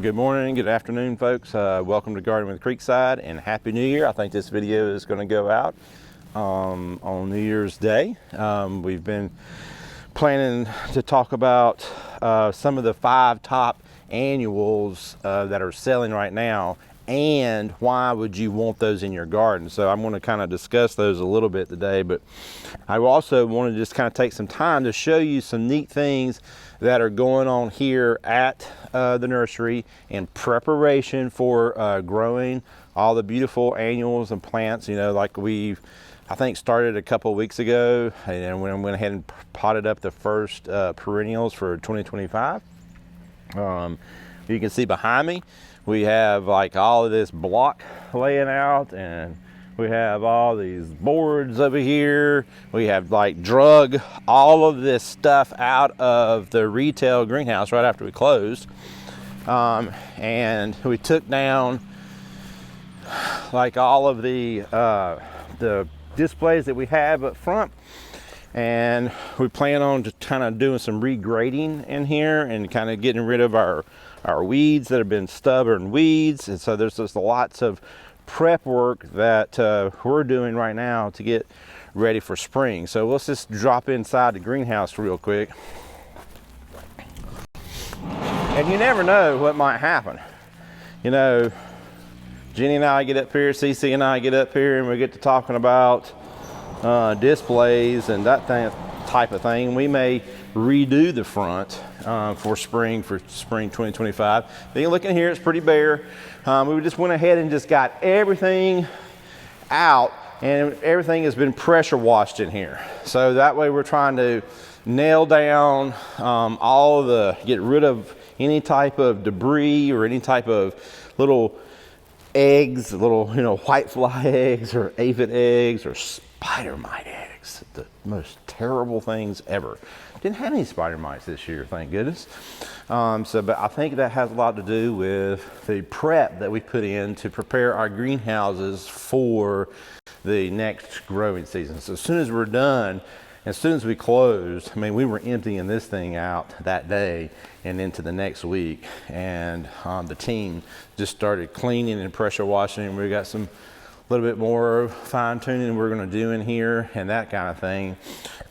Good morning, good afternoon, folks. Welcome to Garden with Creekside and Happy New Year. I think this video is going to go out on New Year's Day. We've been planning to talk about some of the 5 top annuals that are selling right now and why would you want those in your garden. So I'm going to kind of discuss those a little bit today, but I also want to just kind of take some time to show you some neat things that are going on here at the nursery in preparation for growing all the beautiful annuals and plants, you know, like we've I think started a couple of weeks ago, and we went ahead and potted up the first perennials for 2025. You can see behind me we have like all of this block laying out, and we have all these boards over here. We have like drug all of this stuff out of the retail greenhouse right after we closed. And we took down like all of the displays that we have up front. And we plan on just kind of doing some regrading in here and kind of getting rid of our weeds that have been stubborn weeds. And so there's just lots of prep work that we're doing right now to get ready for spring. So let's just drop inside the greenhouse real quick. And you never know what might happen. You know, Jenny and I get up here, Cece and I get up here, and we get to talking about displays and that type of thing. We may redo the front for spring 2025. Then you look in here, it's pretty bare. We just went ahead and just got everything out, and everything has been pressure washed in here. So that way we're trying to nail down all of get rid of any type of debris or any type of little eggs, little, you know, white fly eggs or aphid eggs or spider mite eggs. The most terrible things ever. Didn't have any spider mites this year, thank goodness. But I think that has a lot to do with the prep that we put in to prepare our greenhouses for the next growing season. So as soon as we're done, as soon as we closed, I mean, we were emptying this thing out that day and into the next week. And the team just started cleaning and pressure washing, and we got some little bit more fine tuning we're going to do in here and that kind of thing.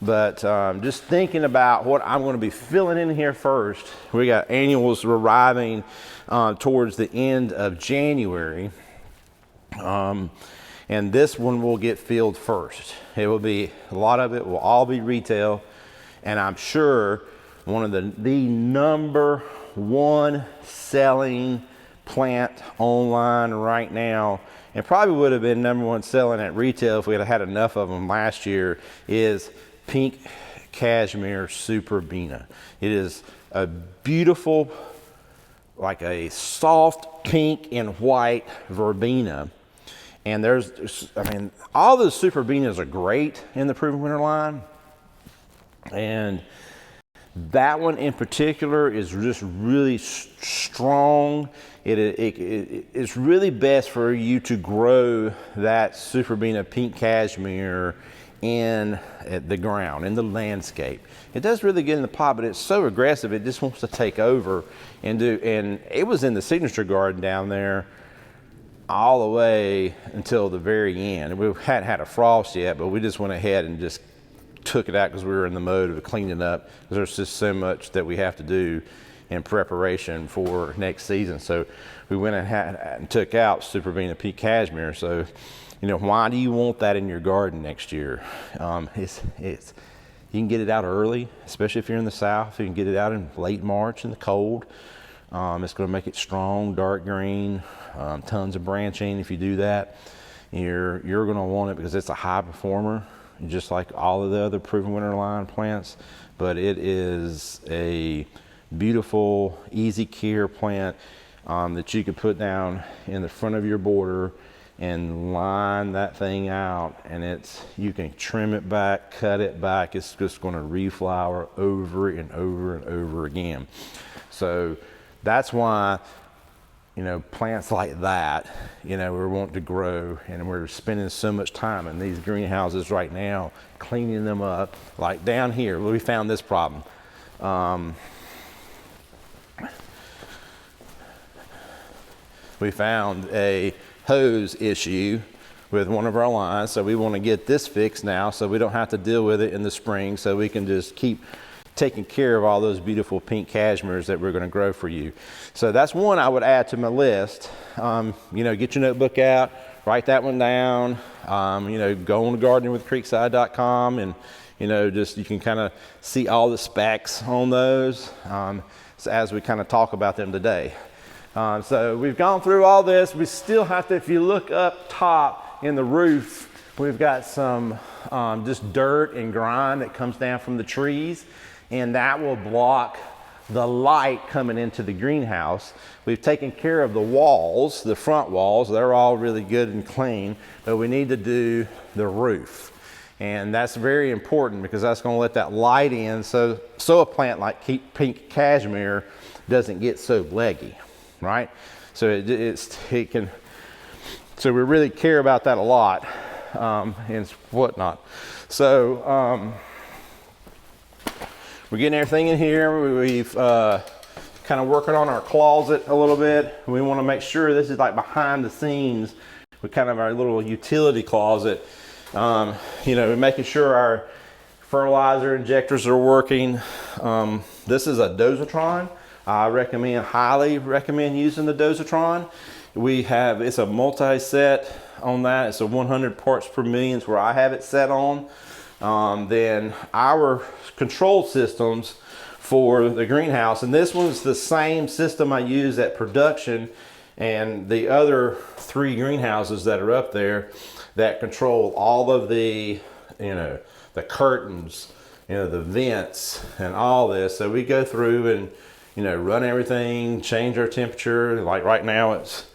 But just thinking about what I'm going to be filling in here first, we got annuals arriving towards the end of January. And this one will get filled first. It will be, a lot of it will all be retail. And I'm sure one of the number one selling plant online right now, and probably would have been number one selling at retail if we had had enough of them last year, is pink cashmere superbena. It is a beautiful, like a soft pink and white verbena. And I mean, all the superbenas are great in the Proven Winner line. And that one in particular is just really strong. It's really best for you to grow that superbena pink cashmere in the ground, in the landscape. It does really get in the pot, but it's so aggressive, it just wants to take over and it was in the signature garden down there all the way until the very end. We hadn't had a frost yet, but we just went ahead and just took it out because we were in the mode of cleaning up, because there's just so much that we have to do in preparation for next season. So we went and took out superbena pink cashmere. So, you know, why do you want that in your garden next year? You can get it out early, especially if you're in the south. You can get it out in late March in the cold. It's going to make it strong, dark green, tons of branching. If you do that, you're going to want it because it's a high performer, just like all of the other Proven Winner line plants. But it is a beautiful, easy care plant that you can put down in the front of your border and line that thing out, and you can trim it back, cut it back. It's just going to reflower over and over and over again. So that's why, you know, plants like that, you know, we're wanting to grow, and we're spending so much time in these greenhouses right now, cleaning them up. Like down here, we found this problem. we found a hose issue with one of our lines, so we want to get this fixed now so we don't have to deal with it in the spring, so we can just keep taking care of all those beautiful pink cashmeres that we're going to grow for you. So that's one I would add to my list. You know, get your notebook out, write that one down. You know, go on to gardeningwithcreekside.com, and you know, just you can kind of see all the specs on those so as we kind of talk about them today. So we've gone through all this. We still have to, if you look up top in the roof, we've got some just dirt and grime that comes down from the trees, and that will block the light coming into the greenhouse. We've taken care of the walls, the front walls. They're all really good and clean, but we need to do the roof. And that's very important because that's going to let that light in, so a plant like pink cashmere doesn't get so leggy, right? So so we really care about that a lot, and whatnot. So we're getting everything in here. We've kind of working on our closet a little bit. We want to make sure this is like behind the scenes with kind of our little utility closet. You know, making sure our fertilizer injectors are working. This is a dosatron. I highly recommend using the dosatron. It's a multi-set on that. It's a 100 parts per million is where I have it set on. Then our control systems for the greenhouse, and this one's the same system I use at production and the other 3 greenhouses that are up there that control all of the, you know, the curtains, you know, the vents and all this. So we go through and, you know, run everything, change our temperature. Like right now it's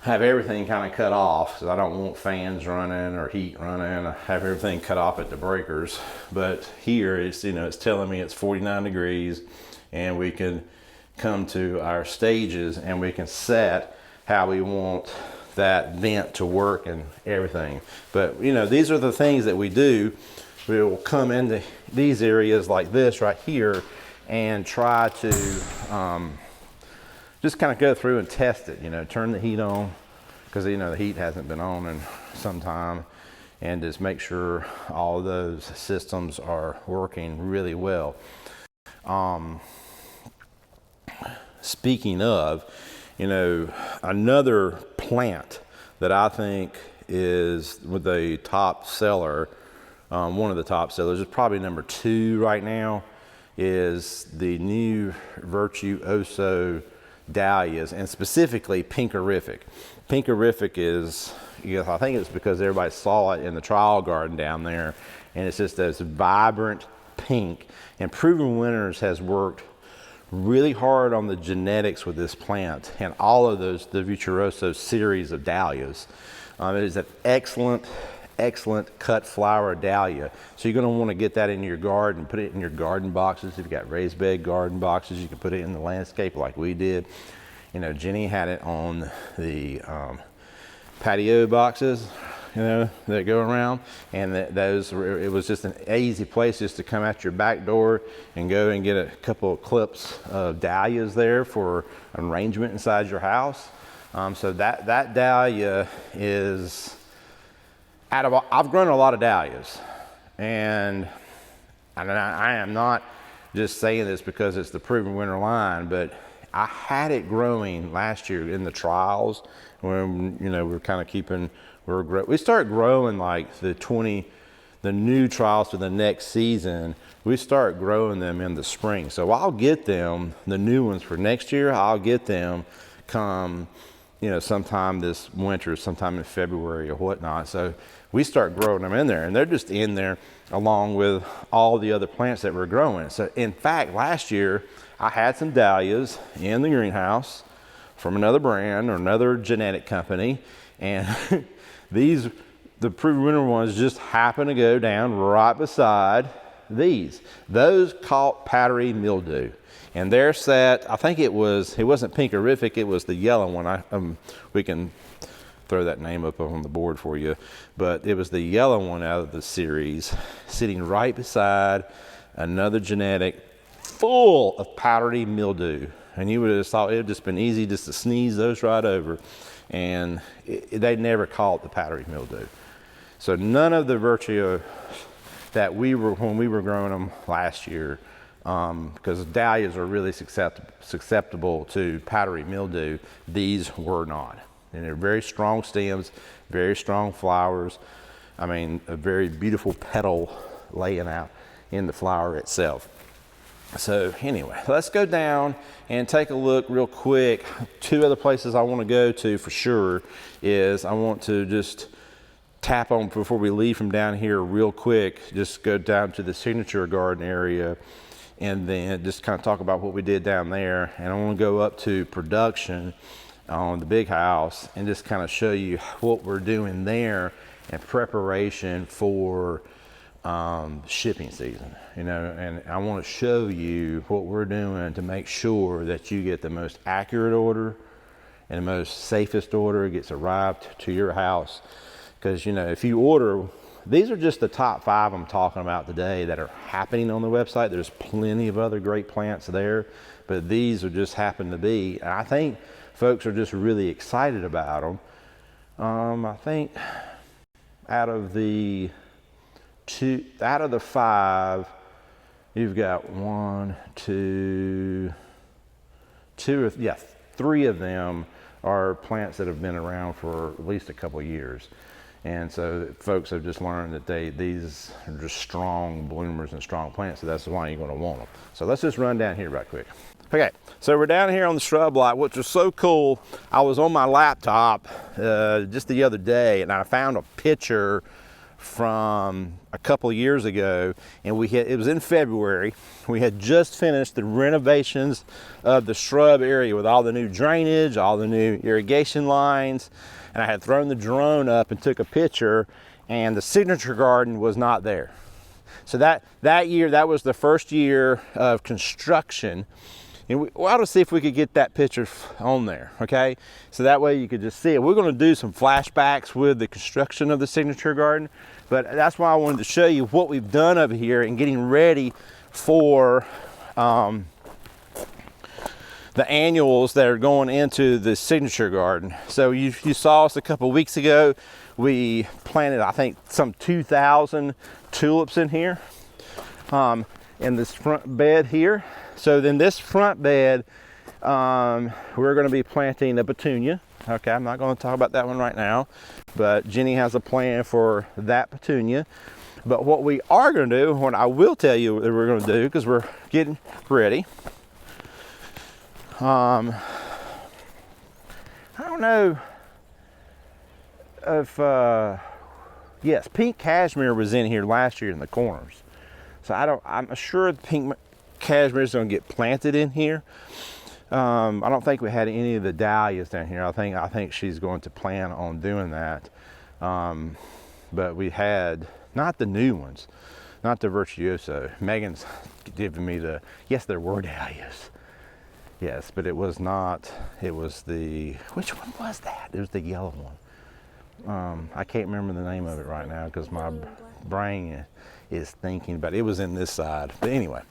have everything kind of cut off, so I don't want fans running or heat running. I have everything cut off at the breakers. But here it's, you know, it's telling me it's 49 degrees, and we can come to our stages and we can set how we want that vent to work and everything. But you know, these are the things that we do. We will come into these areas like this right here and try to just kind of go through and test it, you know, turn the heat on, because you know the heat hasn't been on in some time, and just make sure all of those systems are working really well. Speaking of, you know, another plant that I think is with a top seller, one of the top sellers, is probably number 2 right now, is the new Virtuoso Dahlias, and specifically Pinkerific. Pinkerific is, you know, I think it's because everybody saw it in the trial garden down there, and it's just this vibrant pink. And Proven Winners has worked really hard on the genetics with this plant and all of those, the Virtuoso series of dahlias. It is an excellent cut flower dahlia. So you're going to want to get that in your garden, put it in your garden boxes. If you've got raised bed garden boxes, you can put it in the landscape like we did. You know, Jenny had it on the patio boxes, you know, that go around, and it was just an easy place just to come out your back door and go and get a couple of clips of dahlias there for an arrangement inside your house. So that dahlia is, I've grown a lot of dahlias, and I am not just saying this because it's the Proven Winner line, but I had it growing last year in the trials when, you know, we're kind of keeping, we start growing like the new trials for the next season. We start growing them in the spring. So I'll get them, the new ones for next year, I'll get them come, you know, sometime this winter, sometime in February or whatnot. So we start growing them in there, and they're just in there along with all the other plants that we're growing. So in fact, last year I had some dahlias in the greenhouse from another brand or another genetic company, and the Proven Winner ones just happened to go down right beside these. Those caught powdery mildew, and they're set, I think it wasn't Pinkerific, it was the yellow one. We can throw that name up on the board for you, but it was the yellow one out of the series, sitting right beside another genetic full of powdery mildew. and you would have thought it would just been easy just to sneeze those right over, and they never call it the powdery mildew. So none of the Virtuoso that when we were growing them last year, because dahlias are really susceptible to powdery mildew, these were not. And they're very strong stems, very strong flowers. I mean, a very beautiful petal laying out in the flower itself. So anyway, let's go down and take a look real quick. Two other places I want to go to for sure is I want to just tap on before we leave from down here real quick, just go down to the signature garden area and then just kind of talk about what we did down there. And I want to go up to production on the big house and just kind of show you what we're doing there in preparation for shipping season, you know. And I want to show you what we're doing to make sure that you get the most accurate order and the most safest order gets arrived to your house. Because, you know, if you order, these are just the top 5 I'm talking about today that are happening on the website. There's plenty of other great plants there, but these are just happen to be. And I think folks are just really excited about them. I think out of the 5, you've got 3 of them are plants that have been around for at least a couple of years. And so folks have just learned that these are just strong bloomers and strong plants, so that's why you're going to want them. So let's just run down here right quick. Okay, so we're down here on the shrub lot, which was so cool. I was on my laptop just the other day, and I found a picture from a couple of years ago, and it was in February. We had just finished the renovations of the shrub area with all the new drainage, all the new irrigation lines, and I had thrown the drone up and took a picture, and the signature garden was not there. So that year, that was the first year of construction, and we ought to see if we could get that picture on there, okay? So that way you could just see it. We're gonna do some flashbacks with the construction of the signature garden, but that's why I wanted to show you what we've done over here and getting ready for the annuals that are going into the signature garden. So you saw us a couple of weeks ago. We planted, I think, some 2,000 tulips in here, in this front bed here. So then this front bed, we're going to be planting a petunia. Okay, I'm not going to talk about that one right now, but Jenny has a plan for that petunia. But what we are going to do, what I will tell you that we're going to do, because we're getting ready. I don't know if, yes, pink cashmere was in here last year in the corners. So I'm sure the pink cashmere is going to get planted in here. I don't think we had any of the dahlias down here. I think she's going to plan on doing that. But we had, not the new ones, not the Virtuoso. Megan's giving me yes, there were dahlias. Yes, but it was not, it was which one was that? It was the yellow one. I can't remember the name of it right now because my brain is thinking, but it was in this side. But anyway,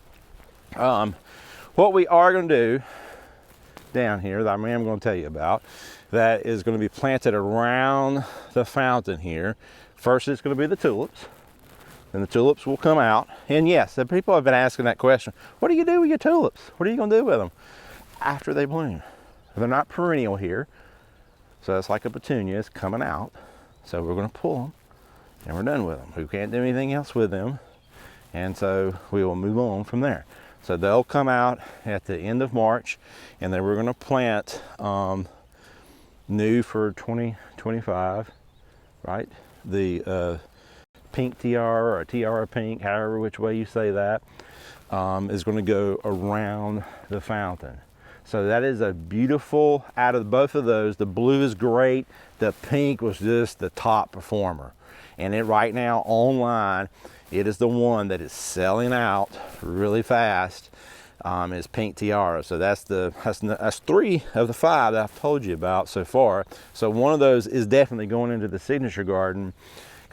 what we are going to do down here that I am going to tell you about, that is going to be planted around the fountain here. First, it's going to be the tulips. And the tulips will come out. And yes, the people have been asking that question. What do you do with your tulips? What are you going to do with them after they bloom? They're not perennial here. So it's like a petunia, it's coming out. So we're going to pull them and we're done with them. We can't do anything else with them. And so we will move on from there. So they'll come out at the end of March, and then we're going to plant new for 2025, right? The pink tiara or tiara pink, however which way you say that, is going to go around the fountain. So that is a beautiful, out of both of those, the blue is great, the pink was just the top performer. And it right now online, it is the one that is selling out really fast, is pink tiara. So that's 3 of the 5 that I've told you about so far. So one of those is definitely going into the signature garden,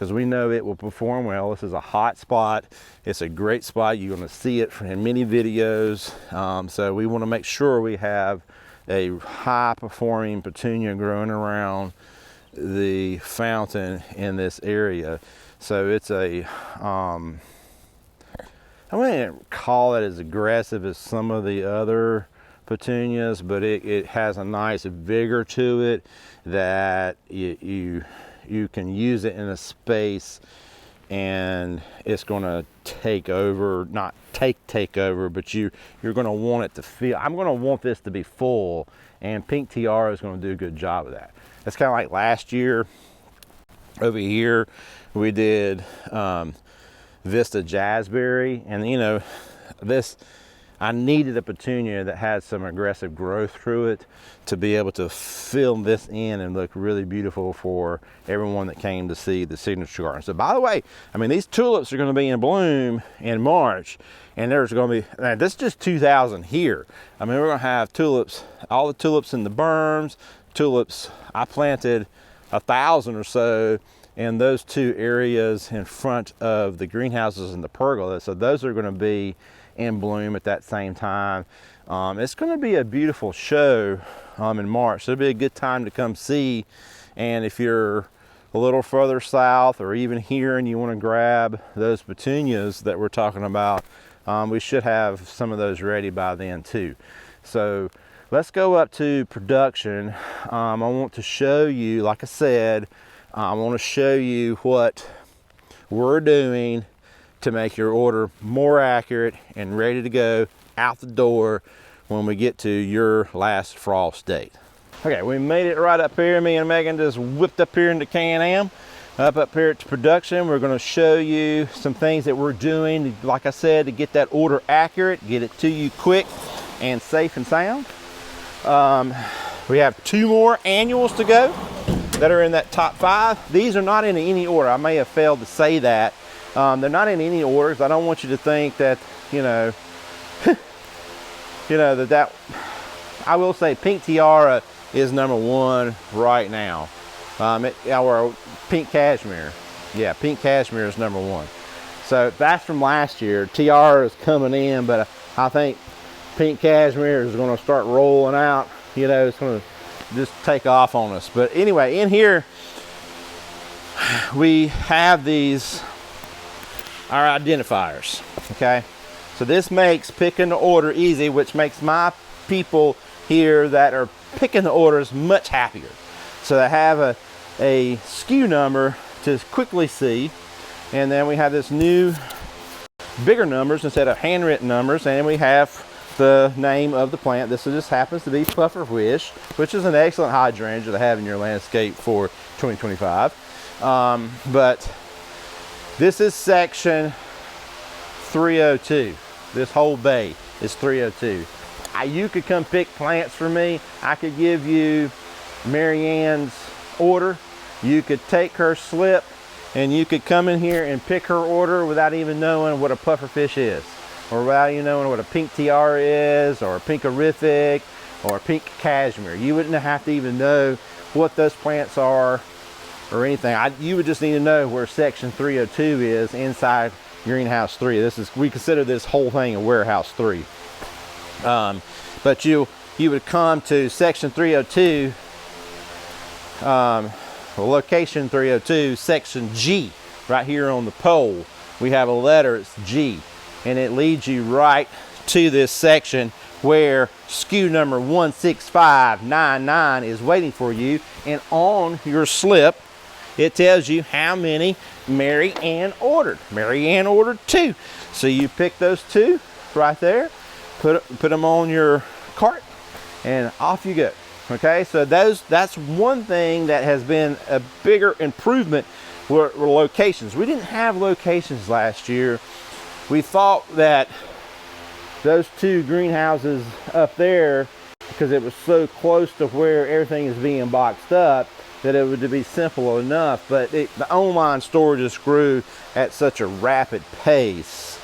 because we know it will perform well. This is a hot spot. It's a great spot. You're going to see it in many videos. So we want to make sure we have a high performing petunia growing around the fountain in this area. So it's a I wouldn't call it as aggressive as some of the other petunias, but it has a nice vigor to it that you can use it in a space and it's going to take over, not take over, but you're going to want it to feel, I'm going to want this to be full, and Pink Tiara is going to do a good job of that. It's kind of like last year over here we did Vista Jazzberry, and you know, this, I needed a petunia that had some aggressive growth through it to be able to fill this in and look really beautiful for everyone that came to see the signature garden. So by the way, I mean, these tulips are going to be in bloom in March, and there's going to be, now this is just 2,000 here. I mean, we're going to have tulips, all the tulips in the berms, tulips, I planted 1,000 or so in those two areas in front of the greenhouses and the pergola. So those are going to be in bloom at that same time. It's going to be a beautiful show in March. So it'll be a good time to come see. And if you're a little further south or even here and you want to grab those petunias that we're talking about, we should have some of those ready by then too. So let's go up to production. I want to show you, like I said, I want to show you what we're doing to make your order more accurate and ready to go out the door when we get to your last frost date. Okay, we made it right up here. Me and Megan just whipped up here into Can-Am. Up here to production, we're going to show you some things that we're doing, like I said, to get that order accurate, get it to you quick and safe and sound. We have 2 more annuals to go that are in that top 5. These are not in any order. I may have failed to say that. They're not in any orders. I don't want you to think that, you know, that I will say Pink Tiara is #1 right now. Our Pink Cashmere. Yeah, Pink Cashmere is #1. So that's from last year. Tiara is coming in, but I think Pink Cashmere is going to start rolling out. You know, it's going to just take off on us. But anyway, in here we have these, our identifiers. Okay, so this makes picking the order easy, which makes my people here that are picking the orders much happier. So they have a SKU number to quickly see, and then we have this new bigger numbers instead of handwritten numbers, and we have the name of the plant. This just happens to be Puffer Wish, which is an excellent hydrangea to have in your landscape for 2025. But this is section 302. This whole bay is 302. You could come pick plants for me. I could give you Marianne's order. You could take her slip and you could come in here and pick her order without even knowing what a pufferfish is, or without you knowing what a Pink Tiara is, or a Pinkerific, or a Pink Cashmere. You wouldn't have to even know what those plants are or anything. You would just need to know where section 302 is inside greenhouse 3. We consider this whole thing a warehouse 3. But you would come to section 302, location 302, section G, right here on the pole. We have a letter, it's G, and it leads you right to this section where SKU number 16599 is waiting for you, and on your slip it tells you how many Mary Ann ordered. Mary Ann ordered 2. So you pick those 2 right there, put them on your cart, and off you go. Okay, so that's one thing that has been a bigger improvement were locations. We didn't have locations last year. We thought that those 2 greenhouses up there, because it was so close to where everything is being boxed up, that it would be simple enough. But the online store just grew at such a rapid pace,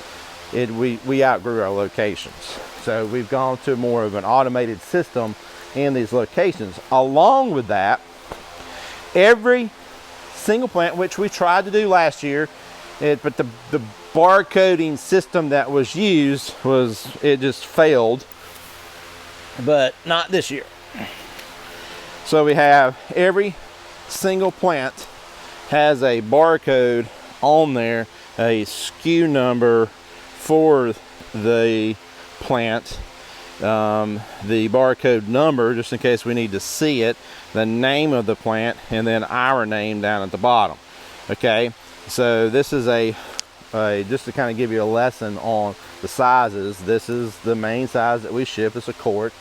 we outgrew our locations. So we've gone to more of an automated system in these locations. Along with that, every single plant, which we tried to do last year, but the barcoding system that was used it just failed, but not this year. So we have every single plant has a barcode on there, a SKU number for the plant, the barcode number just in case we need to see it, the name of the plant, and then our name down at the bottom. Okay, so this is just to kind of give you a lesson on the sizes. This is the main size that we ship. It's a quart.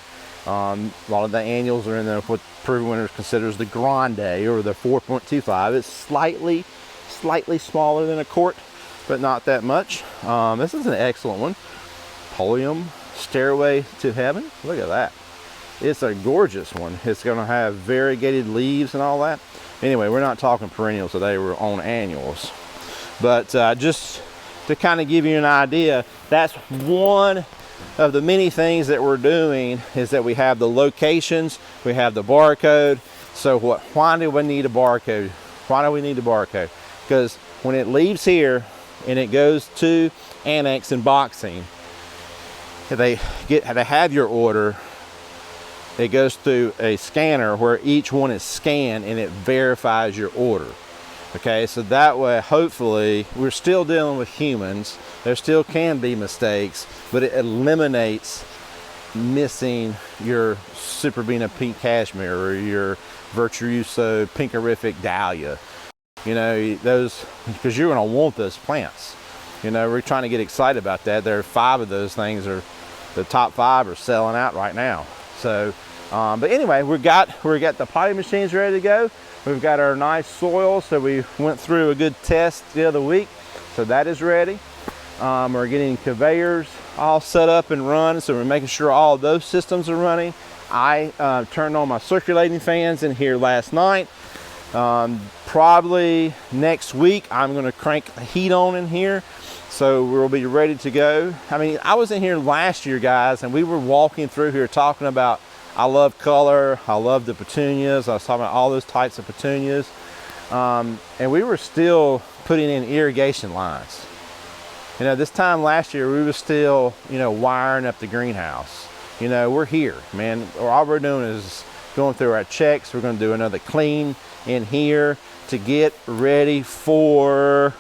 A lot of the annuals are in what Proven Winners considers the grande, or the 4.25. It's slightly smaller than a quart, but not that much. This is an excellent one. Polium Stairway to Heaven. Look at that. It's a gorgeous one. It's going to have variegated leaves and all that. Anyway, we're not talking perennials today. We're on annuals. But just to kind of give you an idea, that's one of the many things that we're doing, is that we have the locations, we have the barcode. So why do we need a barcode? Why do we need a barcode? Because when it leaves here and it goes to annex and boxing, they have your order. It goes through a scanner where each one is scanned and it verifies your order. Okay, so that way, hopefully, we're still dealing with humans. There still can be mistakes, but it eliminates missing your Superbena Pink Cashmere or your Virtuoso Pinkerific Dahlia. You know, those, because you're going to want those plants. You know, we're trying to get excited about that. There are 5 of those things, the top 5 are selling out right now. So, but anyway, we got the potting machines ready to go. We've got our nice soil, so we went through a good test the other week, so that is ready. We're getting conveyors all set up and run, so we're making sure all of those systems are running. I turned on my circulating fans in here last night. Probably next week I'm going to crank the heat on in here, so we'll be ready to go. I mean, I was in here last year, guys, and we were walking through here talking about, I love color, I love the petunias. I was talking about all those types of petunias. And we were still putting in irrigation lines. You know, this time last year, we were still, you know, wiring up the greenhouse. You know, we're here, man. All we're doing is going through our checks. We're going to do another clean in here to get ready for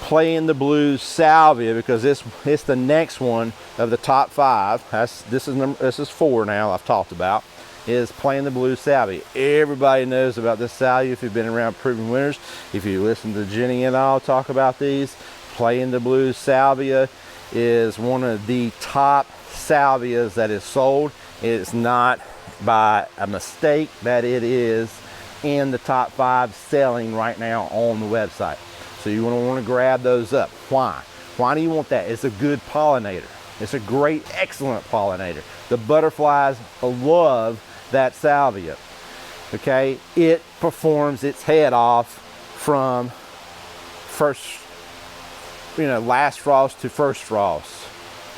Playing the Blues Salvia, because it's the next one of the top 5. This is 4 now I've talked about, is Playing the Blues Salvia. Everybody knows about this salvia if you've been around Proven Winners. If you listen to Jenny and I'll talk about these, Playing the Blues Salvia is one of the top salvias that is sold. It's not by a mistake that it is in the top 5 selling right now on the website. So you want to grab those up. Why? Why do you want that? It's a good pollinator. It's a great, excellent pollinator. The butterflies love that salvia. Okay? It performs its head off from last frost to first frost.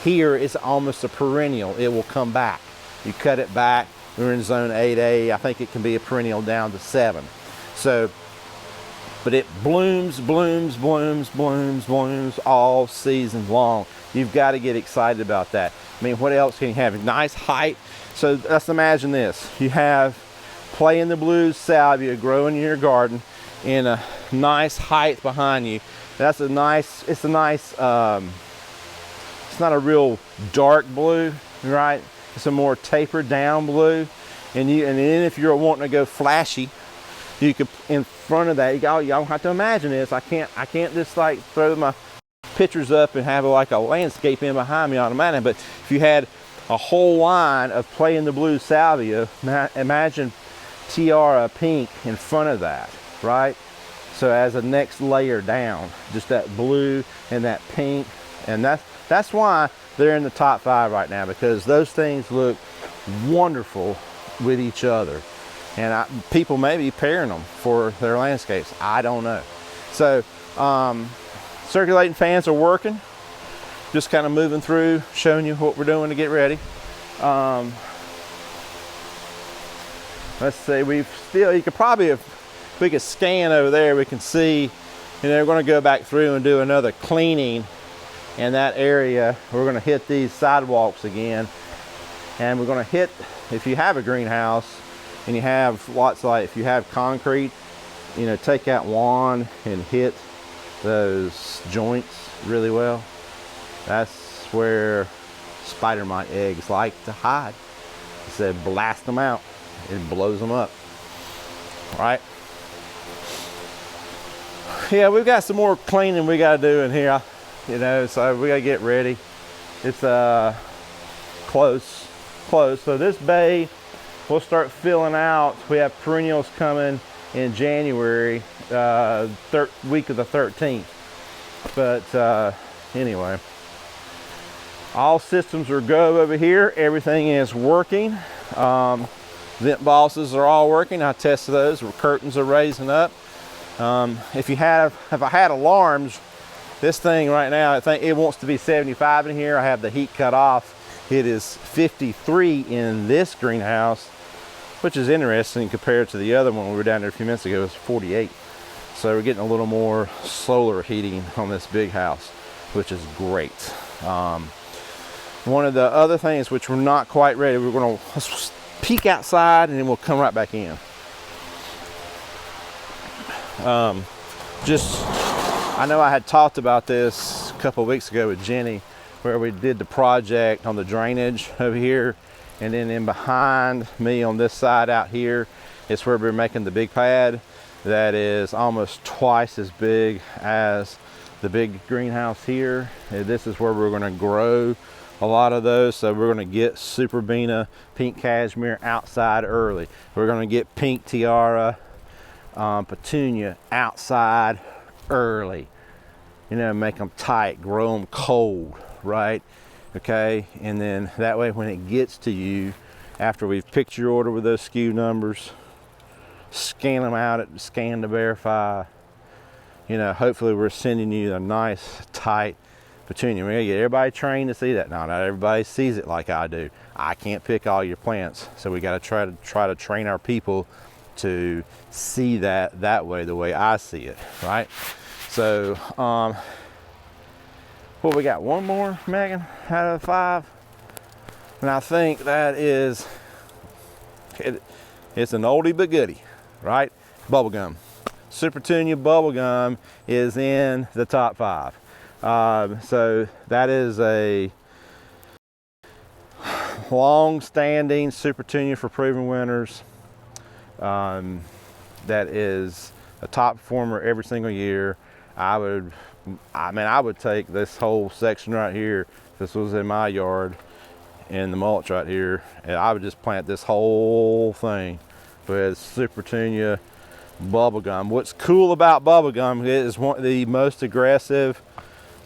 Here it's almost a perennial. It will come back. You cut it back. We're in zone 8A. I think it can be a perennial down to 7. So, but it blooms all season long. You've got to get excited about that. I mean, what else can you have? Nice height. So let's imagine this. You have Playing the Blues Salvia growing in your garden in a nice height behind you. It's not a real dark blue, right? It's a more tapered down blue. And then if you're wanting to go flashy, you could, in front of that, y'all don't have to imagine this. I can't just like throw my pictures up and have like a landscape in behind me automatically. But if you had a whole line of Playing the Blues Salvia, imagine Tiara Pink in front of that, right? So as a next layer down, just that blue and that pink, and that's why they're in the top 5 right now, because those things look wonderful with each other. And people may be pairing them for their landscapes. I don't know. So circulating fans are working. Just kind of moving through, showing you what we're doing to get ready. Let's see, you could probably have if we could scan over there, we can see, you know, we're going to go back through and do another cleaning in that area. We're going to hit these sidewalks again, and we're going to hit, if you have a greenhouse and you have lots, like if you have concrete, you know, take that wand and hit those joints really well. That's where spider mite eggs like to hide. So blast them out, it blows them up. All right. Yeah, we've got some more cleaning we got to do in here, you know, so we got to get ready. It's close. So this bay we'll start filling out. We have perennials coming in January, week of the 13th. But anyway, all systems are go over here. Everything is working. Vent bosses are all working. I tested those. Curtains are raising up. If I had alarms, this thing right now, I think it wants to be 75 in here. I have the heat cut off. It is 53 in this greenhouse, which is interesting compared to the other one we were down there a few minutes ago. It was 48. So we're getting a little more solar heating on this big house, which is great. One of the other things which we're not quite ready, we're going to peek outside and then we'll come right back in. I know I had talked about this a couple of weeks ago with Jenny, where we did the project on the drainage over here, and then in behind me on this side out here is where we're making the big pad that is almost twice as big as the big greenhouse here. And this is where we're going to grow a lot of those. So we're going to get Super Bina, pink cashmere outside early. We're going to get pink tiara, petunia outside early. You know, make them tight, grow them cold, right? Okay, and then that way when it gets to you, after we've picked your order with those SKU numbers, scan them out, scan to verify, you know, hopefully we're sending you a nice tight petunia. We're gonna get everybody trained to see that. Now, not everybody sees it like I do. I can't pick all your plants, so we got to try to train our people to see that way, the way I see it, right? So well, we got one more, Megan, out of 5, and I think that is it's an oldie but goodie, right? Bubblegum. Super Petunia bubblegum is in the top 5. So that is a long-standing Super Petunia for proven winners. That is a top performer every single year. I would take this whole section right here, if this was in my yard, in the mulch right here, and I would just plant this whole thing with Super Petunia bubblegum. What's cool about bubblegum, it is one of the most aggressive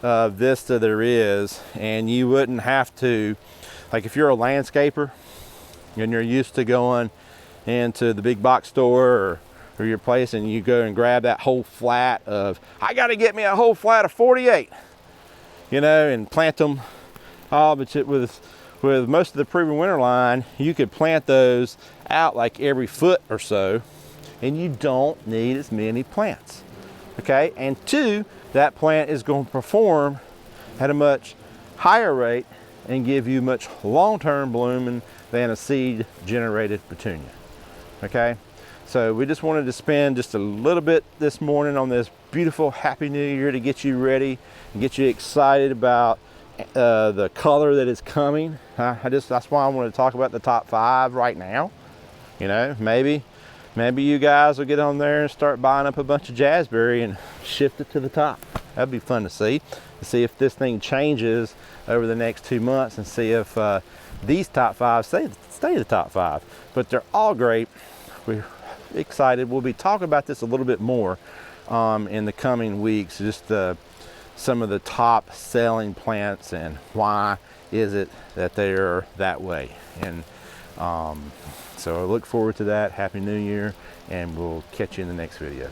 vista there is, and you wouldn't have to, like if you're a landscaper and you're used to going into the big box store or your place and you go and grab that whole flat of, I got to get me a whole flat of 48, you know, and plant them all. But with most of the proven winter line, you could plant those out like every foot or so, and you don't need as many plants. Okay, and 2, that plant is going to perform at a much higher rate and give you much long-term blooming than a seed generated petunia. Okay, so we just wanted to spend just a little bit this morning on this beautiful Happy New Year to get you ready and get you excited about the color that is coming. That's why I wanted to talk about the top 5 right now. You know, maybe you guys will get on there and start buying up a bunch of jazzberry and shift it to the top. That'd be fun to see if this thing changes over the next 2 months, and see if these top 5 stay the top 5. But they're all great. We're excited. We'll be talking about this a little bit more in the coming weeks, just some of the top selling plants and why is it that they're that way. And so I look forward to that. Happy New Year, and we'll catch you in the next video.